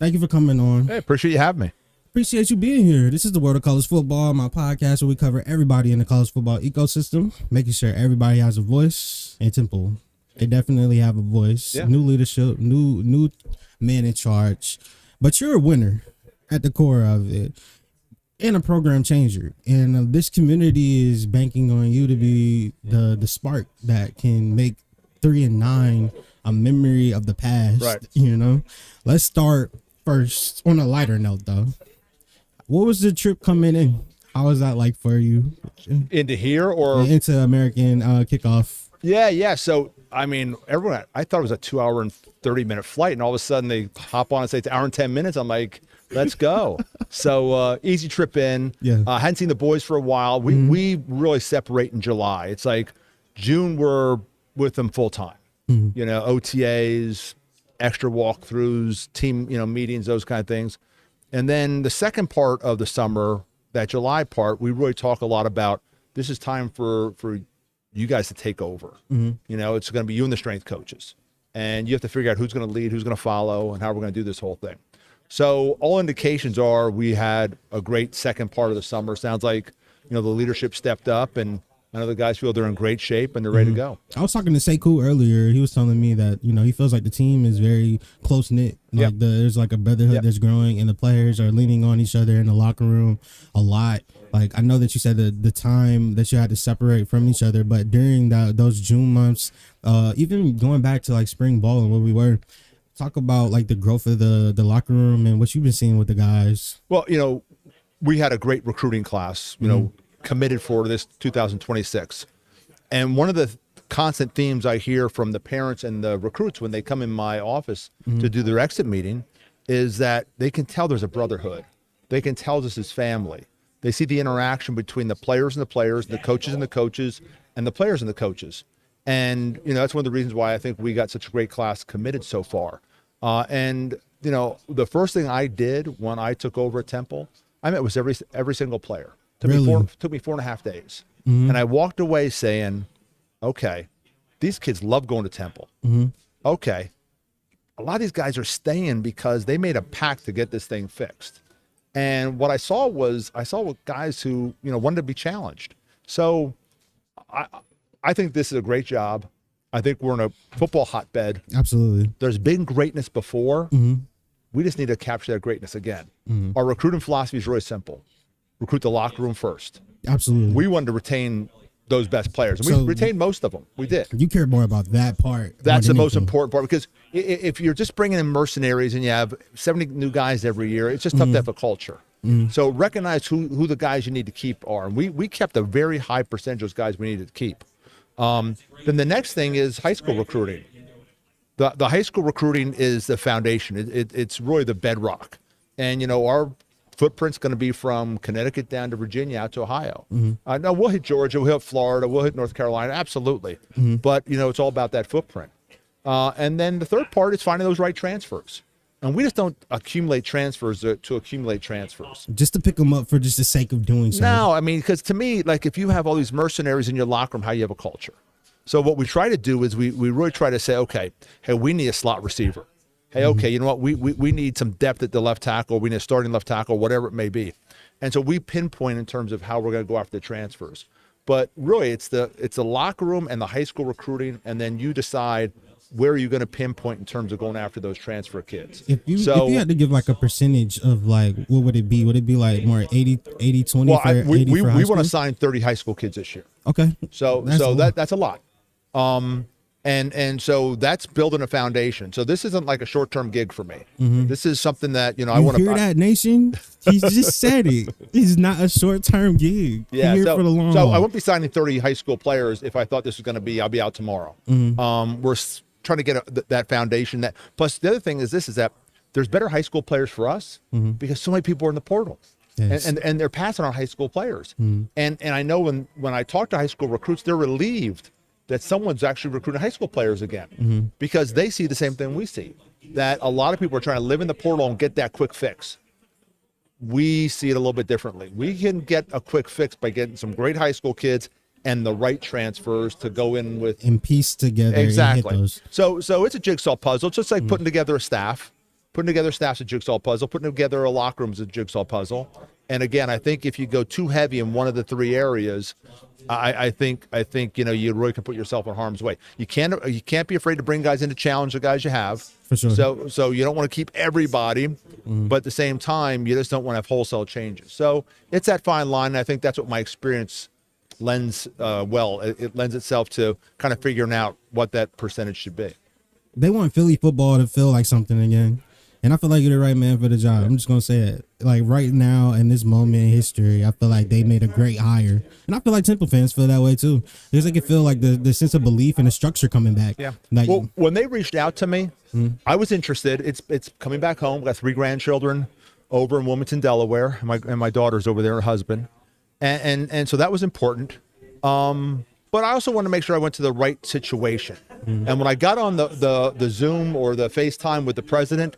Thank you for coming on. Hey, appreciate you having me. Appreciate you being here. This is the World of College Football, my podcast where we cover everybody in the college football ecosystem, making sure everybody has a voice. And Temple, they definitely have a voice. Yeah. New leadership, new man in charge. But you're a winner at the core of it and a program changer. And this community is banking on you to be the spark that can make 3-9 a memory of the past. Right. You know, let's start first on a lighter note, though. What was the trip coming in? How was that like for you? Into here or into American kickoff? Yeah. So, I mean, I thought it was a 2-hour and 30-minute flight, and all of a sudden they hop on and say it's an hour and 10 minutes. I'm like, let's go. So, easy trip in. Yeah. Hadn't seen the boys for a while. We really separate in July. It's like June we're with them full time. You know, OTAs, extra walkthroughs, team, meetings, those kind of things. And then the second part of the summer, that July part, we really talk a lot about this is time for you guys to take over. It's going to be you and the strength coaches. And you have to figure out who's going to lead, who's going to follow, and how we're going to do this whole thing. So all indications are we had a great second part of the summer. Sounds like, the leadership stepped up, and I know the guys feel they're in great shape and they're ready to go. I was talking to Sekou earlier. He was telling me that, he feels like the team is very close-knit. Like there's like a brotherhood that's growing, and the players are leaning on each other in the locker room a lot. Like, I know that you said the time that you had to separate from each other, but during those June months, even going back to like spring ball and where we were, talk about like the growth of the locker room and what you've been seeing with the guys. Well, we had a great recruiting class, committed for this 2026. And one of the constant themes I hear from the parents and the recruits when they come in my office to do their exit meeting is that they can tell there's a brotherhood. They can tell this is family. They see the interaction between the players and the players, the coaches and the coaches, and the players and the coaches. And, that's one of the reasons why I think we got such a great class committed so far. And the first thing I did when I took over at Temple, I met with every single player. Took me 4.5 days. And I walked away saying, okay, these kids love going to Temple. Okay, a lot of these guys are staying because they made a pact to get this thing fixed. And what I saw guys who, wanted to be challenged. So I think this is a great job. I think we're in a football hotbed. Absolutely. There's been greatness before. We just need to capture that greatness again. Our recruiting philosophy is really simple. Recruit the locker room first. Absolutely. We wanted to retain those best players, and we retained most of them. We did. You care more about that part. That's the most important part, because if you're just bringing in mercenaries and you have 70 new guys every year, it's just tough to have a culture. So recognize who the guys you need to keep are. And we kept a very high percentage of those guys we needed to keep. Then the next thing is high school recruiting. The high school recruiting is the foundation. It's really the bedrock. And, our footprint's going to be from Connecticut down to Virginia out to Ohio. Now we'll hit Georgia, we'll hit Florida, we'll hit North Carolina, absolutely. But, it's all about that footprint. And then the third part is finding those right transfers. And we just don't accumulate transfers to accumulate transfers. Just to pick them up for just the sake of doing so. No, I mean, because to me, like if you have all these mercenaries in your locker room, how do you have a culture? So what we try to do is we really try to say, okay, hey, we need a slot receiver. Hey, okay, you know what? We need some depth at the left tackle. We need a starting left tackle, whatever it may be. And so we pinpoint in terms of how we're going to go after the transfers. But really, it's the locker room and the high school recruiting, and then you decide where are you going to pinpoint in terms of going after those transfer kids. If you had to give like a percentage of like, what would it be? Would it be like more 80-20? Well, we want to sign 30 high school kids this year. Okay. So that's a lot. And so that's building a foundation. So this isn't like a short-term gig for me. This is something that, I want to hear that, nation? He just said it. It's not a short-term gig. Yeah. Here for the long so haul. I won't be signing 30 high school players if I thought this was going to be, I'll be out tomorrow. We're trying to get that foundation. Plus the other thing is that there's better high school players for us because so many people are in the portal. Yes. And they're passing on high school players. And I know when I talk to high school recruits, they're relieved that someone's actually recruiting high school players again because they see the same thing we see, that a lot of people are trying to live in the portal and get that quick fix. We see it a little bit differently. We can get a quick fix by getting some great high school kids and the right transfers to go in with and piece together. Exactly. And hit those. So it's a jigsaw puzzle. It's just like putting together a staff. putting together staff's a jigsaw puzzle, putting together a locker room is a jigsaw puzzle. And again, I think if you go too heavy in one of the three areas, I think you really can put yourself in harm's way. You can't be afraid to bring guys in to challenge the guys you have. For sure. So you don't want to keep everybody, but at the same time, you just don't want to have wholesale changes. So it's that fine line. And I think that's what my experience lends it lends itself to kind of figuring out what that percentage should be. They want Philly football to feel like something again. And I feel like you're the right man for the job. I'm just going to say it. Like right now in this moment in history, I feel like they made a great hire. And I feel like Temple fans feel that way too. Because they can feel like the sense of belief and the structure coming back. Yeah. Like, well, when they reached out to me, I was interested. It's coming back home. I've got 3 grandchildren over in Wilmington, Delaware. And my daughter's over there, her husband. And so that was important. But I also wanted to make sure I went to the right situation. And when I got on the Zoom or the FaceTime with the president,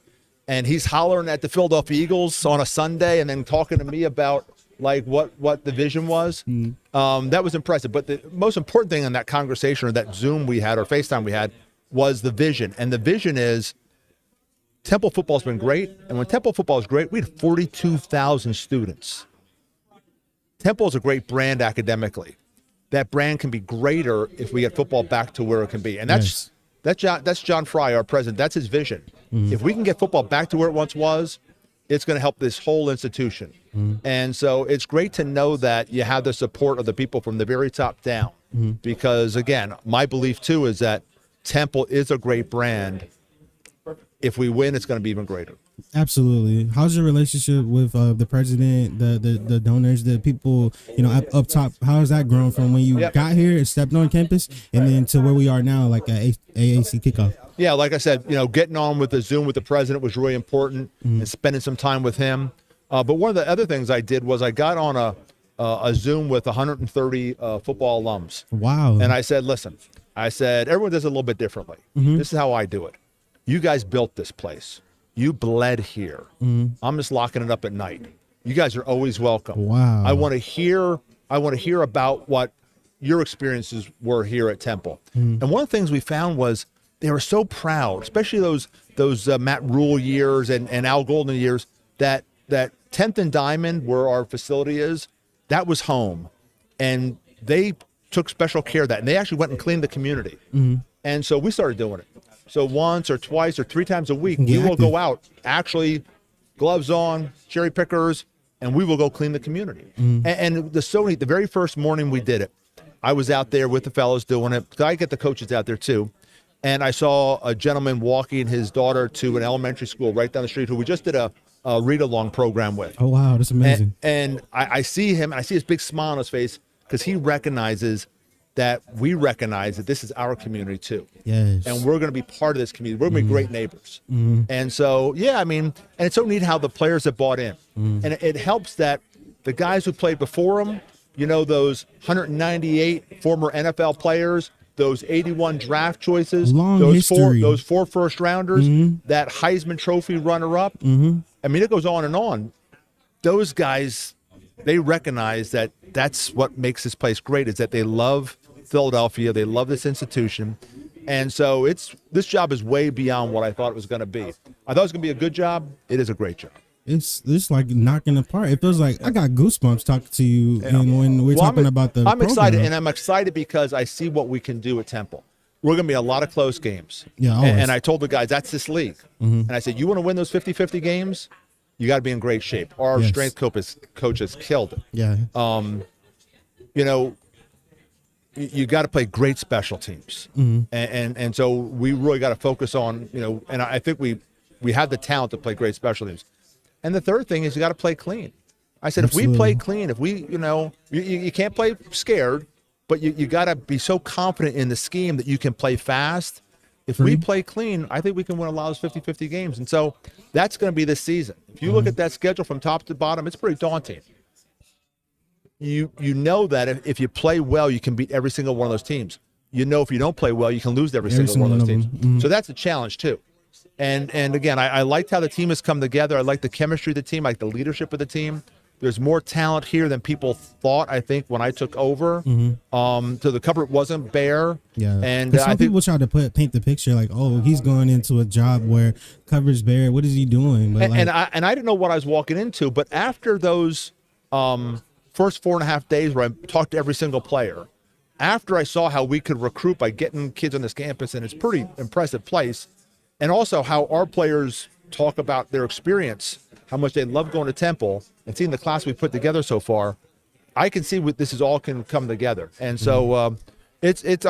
and he's hollering at the Philadelphia Eagles on a Sunday and then talking to me about like what the vision was, that was impressive. But the most important thing in that conversation or that Zoom we had or FaceTime we had was the vision. And the vision is Temple football's been great. And when Temple football is great, we had 42,000 students. Temple is a great brand academically. That brand can be greater if we get football back to where it can be. And that's John Fry, our president. That's his vision. If we can get football back to where it once was, it's going to help this whole institution. And so it's great to know that you have the support of the people from the very top down. Because, again, my belief, too, is that Temple is a great brand. If we win, it's going to be even greater. Absolutely. How's your relationship with the president, the donors, the people, up top? How has that grown from when you got here and stepped on campus and then to where we are now, like at AAC kickoff? Yeah, like I said, getting on with the Zoom with the president was really important and spending some time with him. But one of the other things I did was I got on a Zoom with 130 football alums. Wow. And I said, listen, everyone does it a little bit differently. This is how I do it. You guys built this place. You bled here. I'm just locking it up at night. You guys are always welcome. Wow. I want to hear about what your experiences were here at Temple. And one of the things we found was they were so proud, especially those Matt Rule years and Al Golden years, that 10th and Diamond, where our facility is, that was home. And they took special care of that. And they actually went and cleaned the community. And so we started doing it. So once or twice or 3 times a week, we will go out, actually gloves on, cherry pickers, and we will go clean the community. And the very first morning we did it, I was out there with the fellows doing it. I get the coaches out there too. And I saw a gentleman walking his daughter to an elementary school right down the street who we just did a read-along program with. Oh, wow, that's amazing. And I see him, and I see his big smile on his face because he recognizes that we recognize that this is our community too. Yes. And we're going to be part of this community. We're going to be great neighbors. And so, and it's so neat how the players have bought in. And it helps that the guys who played before them, those 198 former NFL players, those 81 draft choices, those four first rounders, that Heisman Trophy runner-up. I mean, it goes on and on. Those guys, they recognize that that's what makes this place great, is that they love Philadelphia. They love this institution. And so this job is way beyond what I thought it was going to be. I thought it was going to be a good job. It is a great job. It's like knocking apart. It feels like I got goosebumps talking to you and when we're talking about the program. Excited, and I'm excited because I see what we can do at Temple. We're going to be a lot of close games. Yeah, and I told the guys, that's this league. And I said, you want to win those 50-50 games? You got to be in great shape. Our strength coach has killed it. Yeah. You got to play great special teams. And so we really got to focus on, and I think we have the talent to play great special teams. And the third thing is you got to play clean. I said, if we play clean, if we, you can't play scared, but you got to be so confident in the scheme that you can play fast. If we play clean, I think we can win a lot of those 50-50 games. And so that's going to be this season. If you look at that schedule from top to bottom, it's pretty daunting. You know that if you play well, you can beat every single one of those teams. If you don't play well, you can lose every single one of those teams. So that's a challenge too. And again, I liked how the team has come together. I like the chemistry of the team. I like the leadership of the team. There's more talent here than people thought, I think, when I took over. So the cupboard wasn't bare. Yeah. And some people try to paint the picture like, oh, he's going into a job where cupboard's bare. What is he doing? But and I didn't know what I was walking into. But after those first 4.5 days where I talked to every single player, after I saw how we could recruit by getting kids on this campus, and it's a pretty impressive place, and also how our players talk about their experience, how much they love going to Temple, and seeing the class we put together so far, I can see what this is all can come together. And so I'm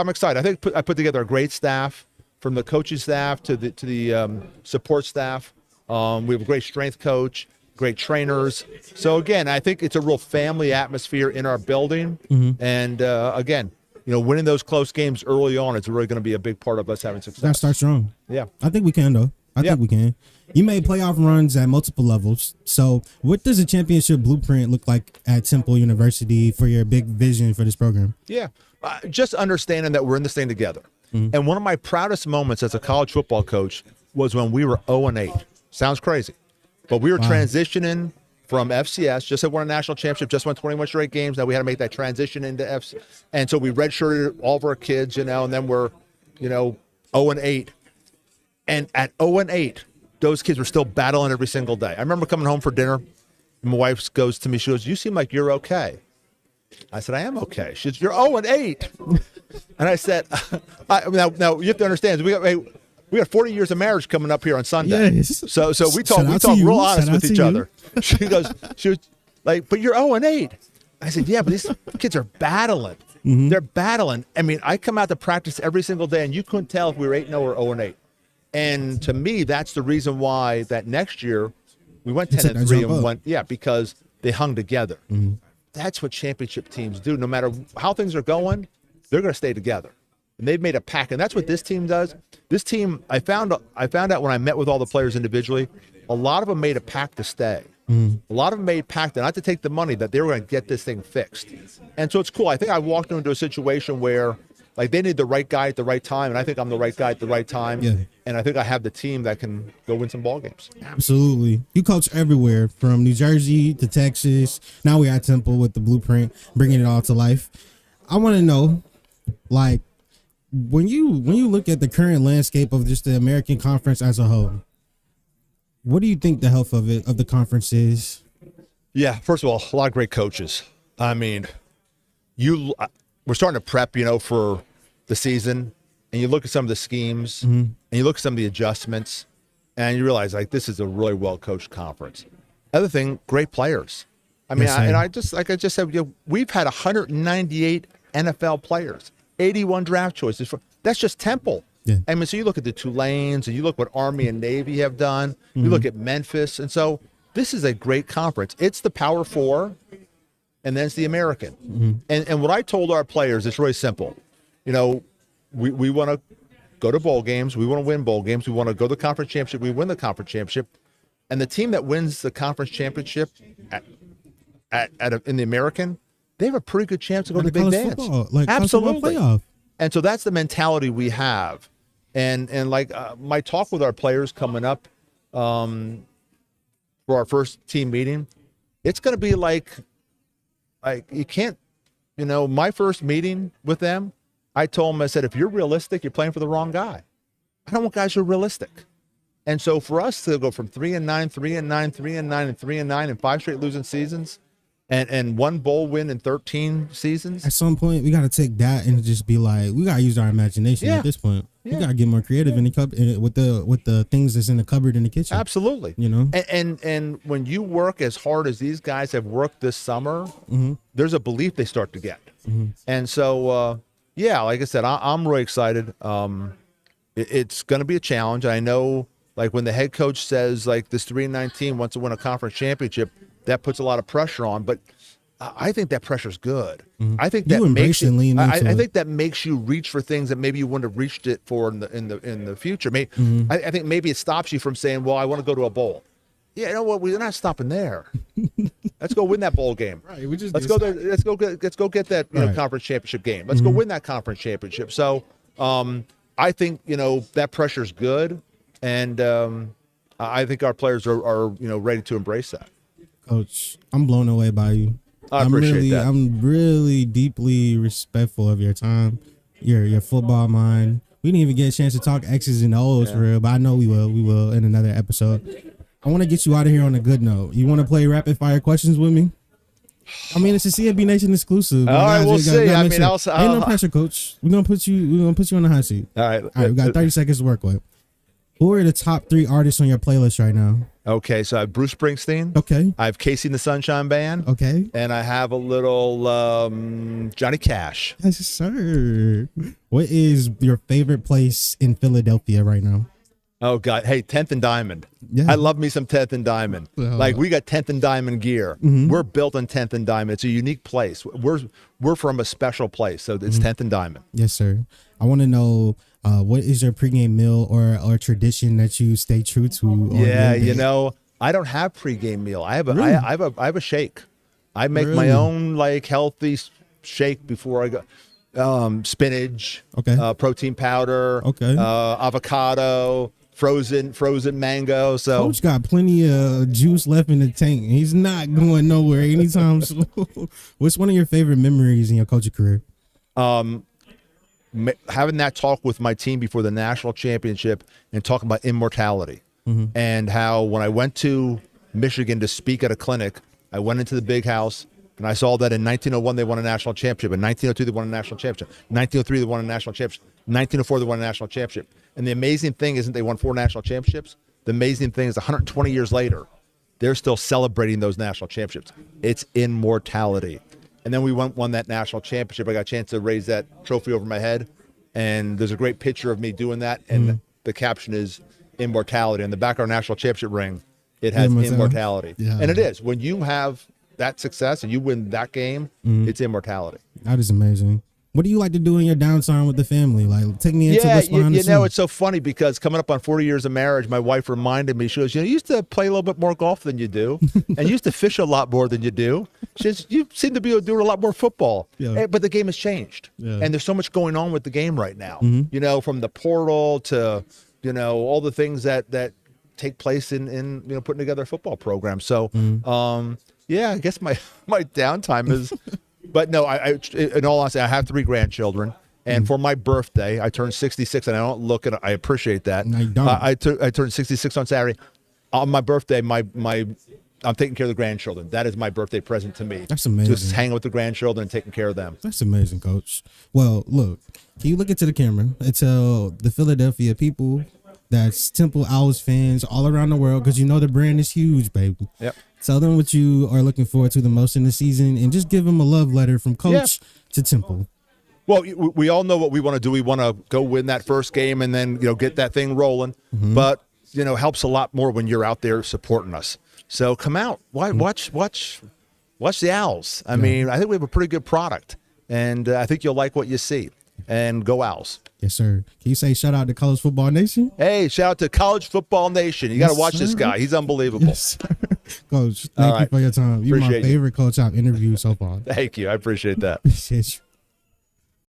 excited. I think I put together a great staff, from the coaching staff to the support staff. We have a great strength coach, great trainers. So again, I think it's a real family atmosphere in our building. And again, winning those close games early on is really going to be a big part of us having success. Gotta start strong. Yeah. I think we can, though. I think we can. You made playoff runs at multiple levels. So what does a championship blueprint look like at Temple University for your big vision for this program? Yeah. Just understanding that we're in this thing together. And one of my proudest moments as a college football coach was when we were 0-8. Sounds crazy. But we were transitioning from FCS, just had won a national championship, just won 21 straight games. Now we had to make that transition into FCS. And so we redshirted all of our kids, and then we're, 0-8. And at 0-8, those kids were still battling every single day. I remember coming home for dinner, and my wife goes to me, she goes, "You seem like you're okay." I said, "I am okay." She says, "You're 0-8. And I said, now you have to understand, we got 40 years of marriage coming up here on Sunday. Yes. So we talk real honest with each other. She was like, "But you're 0-8. I said, "Yeah, but these kids are battling. They're battling." I mean, I come out to practice every single day, and you couldn't tell if we were 8-0 or 0-8. And to me, that's the reason why that next year we went 10-3 and went, because they hung together. That's what championship teams do. No matter how things are going, they're going to stay together. And they've made a pack, and that's what this team does. This team, I found out when I met with all the players individually, a lot of them made a pact to stay. A lot of them made a pact not to take the money, that they were going to get this thing fixed. And so it's cool. I think I walked into a situation where, like, they need the right guy at the right time, and I think I'm the right guy at the right time. Yeah. And I think I have the team that can go win some ball games. Absolutely. You coach everywhere, from New Jersey to Texas. Now we're at Temple with the blueprint, bringing it all to life. I want to know, like, when you look at the current landscape of just the American Conference as a whole, what do you think the health of the conference is? Yeah, first of all, a lot of great coaches. I mean, we're starting to prep, for the season, and you look at some of the schemes, and you look at some of the adjustments, and you realize, like, this is a really well-coached conference. Other thing, great players. I mean, I just said, we've had 198 NFL players, 81 draft choices. That's just Temple. Yeah. I mean, so you look at the Tulanes, and you look what Army and Navy have done. You look at Memphis, and so this is a great conference. It's the Power Four, and then it's the American. And what I told our players, it's really simple. We want to go to bowl games. We want to win bowl games. We want to go to the conference championship. We win the conference championship. And the team that wins the conference championship in the American, they have a pretty good chance to go to the big dance. Absolutely. And so that's the mentality we have. And like my talk with our players coming up for our first team meeting, it's going to be like you can't, my first meeting with them, I told them, I said, if you're realistic, you're playing for the wrong guy. I don't want guys who are realistic. And so for us to go from 3-9, 3-9, 3-9, and 3-9 and 5 straight losing seasons, and one bowl win in 13 seasons. At some point, we got to take that and just be like, we got to use our imagination at this point. We got to get more creative in the cupboard with the things that's in the cupboard in the kitchen. Absolutely. And when you work as hard as these guys have worked this summer, there's a belief they start to get. And so, like I said, I'm really excited. It's going to be a challenge. I know, like, when the head coach says, like, this 3-19 wants to win a conference championship, that puts a lot of pressure on, but I think that pressure's good. I think that I think that makes you reach for things that maybe you wouldn't have reached it for in the future. I think maybe it stops you from saying, "Well, I want to go to a bowl." Yeah, you know what? We're not stopping there. Let's go win that bowl game. Right. We just let's go get that conference championship game. Let's go win that conference championship. So I think that pressure's good, and I think our players are ready to embrace that. Coach, I'm blown away by you. I appreciate that. I'm really deeply respectful of your time, your football mind. We didn't even get a chance to talk X's and O's for real, but I know we will in another episode. I want to get you out of here on a good note. You want to play rapid fire questions with me? I mean, it's a CFB Nation exclusive. All right, we'll see. I mean, ain't no pressure, Coach. We're gonna put you on the hot seat. All right. We got 30 seconds to work with. Who are the top 3 artists on your playlist right now? Okay, so I have Bruce Springsteen. Okay. I have KC and the Sunshine Band. Okay. And I have a little Johnny Cash. Yes, sir. What is your favorite place in Philadelphia right now? Oh, God. Hey, 10th and Diamond. Yeah. I love me some 10th and Diamond. Like, we got 10th and Diamond gear. We're built on 10th and Diamond. It's a unique place. We're from a special place, so it's 10th and Diamond. Yes, sir. I want to know what is your pregame meal or tradition that you stay true to? Yeah, I don't have pregame meal. I have a shake. I make my own like healthy shake before I go. Spinach, protein powder, avocado, frozen mango. So Coach got plenty of juice left in the tank. He's not going nowhere anytime soon. What's one of your favorite memories in your coaching career? Having that talk with my team before the national championship and talking about immortality and how when I went to Michigan to speak at a clinic, I went into the big house and I saw that in 1901 they won a national championship. In 1902 they won a national championship. 1903 they won a national championship. 1904 they won a national championship. And the amazing thing isn't they won 4 national championships. The amazing thing is 120 years later, they're still celebrating those national championships. It's immortality. And then we won that national championship. I got a chance to raise that trophy over my head. And there's a great picture of me doing that. And the caption is immortality. On the back of our national championship ring, it has immortality. Yeah. And it is. When you have that success and you win that game, it's immortality. That is amazing. What do you like to do in your downtime with the family? Like, take me into what's behind the scenes. It's so funny because coming up on 40 years of marriage, my wife reminded me, she goes, you used to play a little bit more golf than you do, and you used to fish a lot more than you do. She says, you seem to be doing a lot more football. Yeah. But the game has changed, and there's so much going on with the game right now, from the portal to, all the things that take place in putting together a football program. So, I guess my downtime is... But no, I in all honesty, I have 3 grandchildren, and for my birthday, I turned 66, and I don't look at it. I appreciate that. No, you don't. I turned 66 on Saturday. On my birthday, I'm taking care of the grandchildren. That is my birthday present to me. That's amazing. Just hanging with the grandchildren and taking care of them. That's amazing, Coach. Well, look, can you look into the camera and tell the Philadelphia people that's Temple Owls fans all around the world, because the brand is huge, baby. Yep. Tell them what you are looking forward to the most in the season, and just give them a love letter from Coach to Temple. Well, we all know what we want to do. We want to go win that first game and then get that thing rolling. But helps a lot more when you're out there supporting us. So come out, watch the Owls. I mean, I think we have a pretty good product, and I think you'll like what you see. And go Owls. Yes, sir. Can you say shout out to College Football Nation? Hey, shout out to College Football Nation. You got to watch this guy. He's unbelievable. Yes, sir. Coach, thank you for your time. You're my favorite coach I've interviewed so far. Thank you. I appreciate that. Appreciate you.